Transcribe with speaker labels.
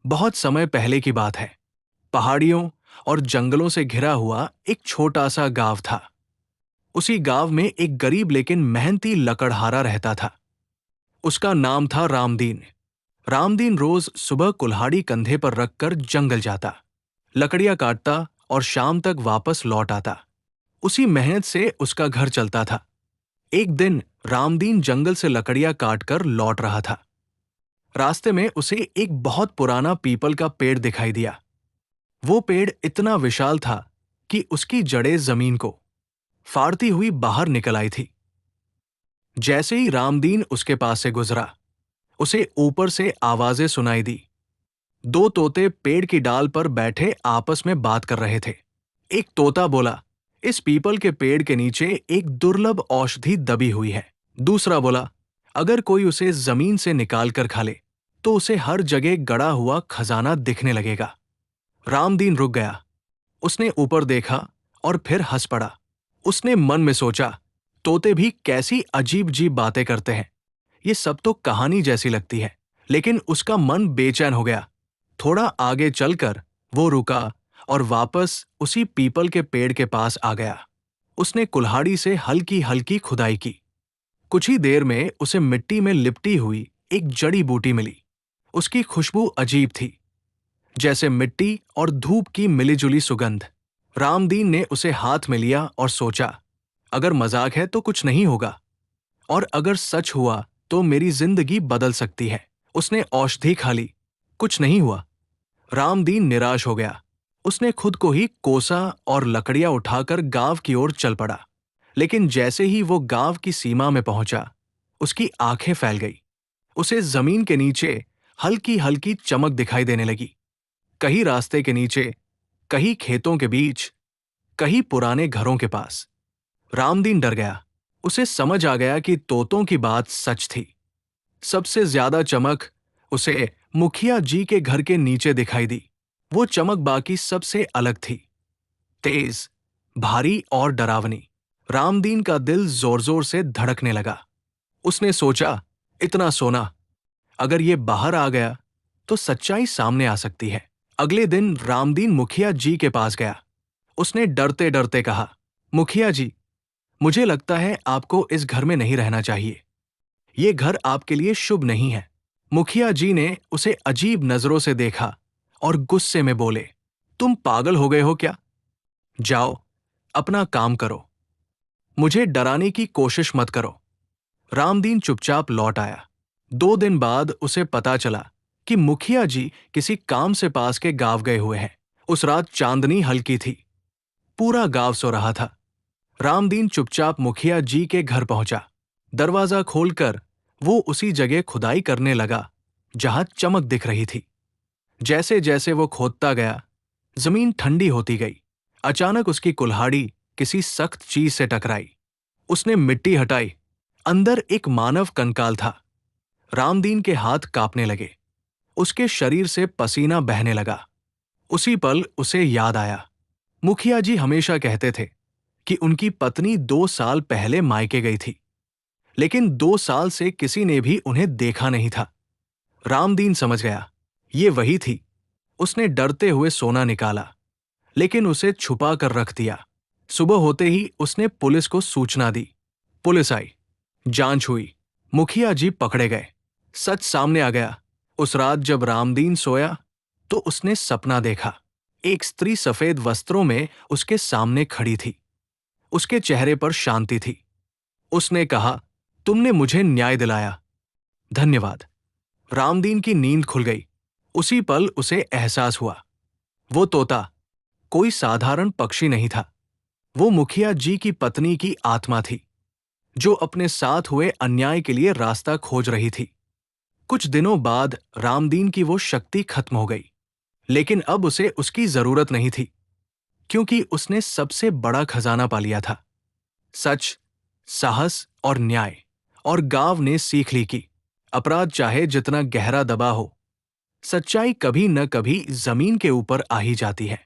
Speaker 1: बहुत समय पहले की बात है। पहाड़ियों और जंगलों से घिरा हुआ एक छोटा सा गांव था। उसी गांव में एक गरीब लेकिन मेहनती लकड़हारा रहता था। उसका नाम था रामदीन। रामदीन रोज सुबह कुल्हाड़ी कंधे पर रखकर जंगल जाता, लकड़ियां काटता और शाम तक वापस लौट आता। उसी मेहनत से उसका घर चलता था। एक दिन रामदीन जंगल से लकड़ियां काटकर लौट रहा था। रास्ते में उसे एक बहुत पुराना पीपल का पेड़ दिखाई दिया। वो पेड़ इतना विशाल था कि उसकी जड़ें जमीन को फाड़ती हुई बाहर निकल आई थी। जैसे ही रामदीन उसके पास से गुजरा, उसे ऊपर से आवाजें सुनाई दी। दो तोते पेड़ की डाल पर बैठे आपस में बात कर रहे थे। एक तोता बोला, इस पीपल के पेड़ के नीचे एक दुर्लभ औषधि दबी हुई है। दूसरा बोला, अगर कोई उसे जमीन से निकाल कर खा ले तो उसे हर जगह गड़ा हुआ खजाना दिखने लगेगा। रामदीन रुक गया। उसने ऊपर देखा और फिर हंस पड़ा। उसने मन में सोचा, तोते भी कैसी अजीब अजीब बातें करते हैं। ये सब तो कहानी जैसी लगती है। लेकिन उसका मन बेचैन हो गया। थोड़ा आगे चलकर वो रुका और वापस उसी पीपल के पेड़ के पास आ गया। उसने कुल्हाड़ी से हल्की हल्की खुदाई की। कुछ ही देर में उसे मिट्टी में लिपटी हुई एक जड़ी बूटी मिली। उसकी खुशबू अजीब थी, जैसे मिट्टी और धूप की मिलीजुली सुगंध। रामदीन ने उसे हाथ में लिया और सोचा, अगर मजाक है तो कुछ नहीं होगा, और अगर सच हुआ तो मेरी जिंदगी बदल सकती है। उसने औषधि खा ली, कुछ नहीं हुआ। रामदीन निराश हो गया। उसने खुद को ही कोसा और लकड़ियां उठाकर गांव की ओर चल पड़ा। लेकिन जैसे ही वो गांव की सीमा में पहुंचा, उसकी आंखें फैल गई। उसे जमीन के नीचे हल्की हल्की चमक दिखाई देने लगी। कहीं रास्ते के नीचे, कहीं खेतों के बीच, कहीं पुराने घरों के पास। रामदीन डर गया। उसे समझ आ गया कि तोतों की बात सच थी। सबसे ज्यादा चमक उसे मुखिया जी के घर के नीचे दिखाई दी। वो चमक बाकी सबसे अलग थी, तेज, भारी और डरावनी। रामदीन का दिल जोर जोर से धड़कने लगा। उसने सोचा, इतना सोना, अगर ये बाहर आ गया तो सच्चाई सामने आ सकती है। अगले दिन रामदीन मुखिया जी के पास गया। उसने डरते डरते कहा, मुखिया जी, मुझे लगता है आपको इस घर में नहीं रहना चाहिए। ये घर आपके लिए शुभ नहीं है। मुखिया जी ने उसे अजीब नजरों से देखा और गुस्से में बोले, तुम पागल हो गए हो क्या? जाओ, अपना काम करो। मुझे डराने की कोशिश मत करो। रामदीन चुपचाप लौट आया। 2 दिन बाद उसे पता चला कि मुखिया जी किसी काम से पास के गांव गए हुए हैं। उस रात चांदनी हल्की थी। पूरा गांव सो रहा था। रामदीन चुपचाप मुखिया जी के घर पहुंचा। दरवाजा खोलकर वो उसी जगह खुदाई करने लगा जहां चमक दिख रही थी। जैसे जैसे वो खोदता गया, जमीन ठंडी होती गई। अचानक उसकी कुल्हाड़ी किसी सख्त चीज से टकराई। उसने मिट्टी हटाई। अंदर एक मानव कंकाल था। रामदीन के हाथ कांपने लगे। उसके शरीर से पसीना बहने लगा। उसी पल उसे याद आया, मुखिया जी हमेशा कहते थे कि उनकी पत्नी 2 साल पहले मायके गई थी, लेकिन 2 साल से किसी ने भी उन्हें देखा नहीं था। रामदीन समझ गया, ये वही थी। उसने डरते हुए सोना निकाला, लेकिन उसे छुपा कर रख दिया। सुबह होते ही उसने पुलिस को सूचना दी। पुलिस आई, जांच हुई, मुखिया जी पकड़े गए। सच सामने आ गया। उस रात जब रामदीन सोया तो उसने सपना देखा। एक स्त्री सफेद वस्त्रों में उसके सामने खड़ी थी। उसके चेहरे पर शांति थी। उसने कहा, तुमने मुझे न्याय दिलाया, धन्यवाद। रामदीन की नींद खुल गई। उसी पल उसे एहसास हुआ, वो तोता कोई साधारण पक्षी नहीं था। वो मुखिया जी की पत्नी की आत्मा थी, जो अपने साथ हुए अन्याय के लिए रास्ता खोज रही थी। कुछ दिनों बाद रामदीन की वो शक्ति खत्म हो गई, लेकिन अब उसे उसकी जरूरत नहीं थी, क्योंकि उसने सबसे बड़ा खजाना पा लिया था, सच, साहस और न्याय। और गांव ने सीख ली कि अपराध चाहे जितना गहरा दबा हो, सच्चाई कभी न कभी जमीन के ऊपर आ ही जाती है।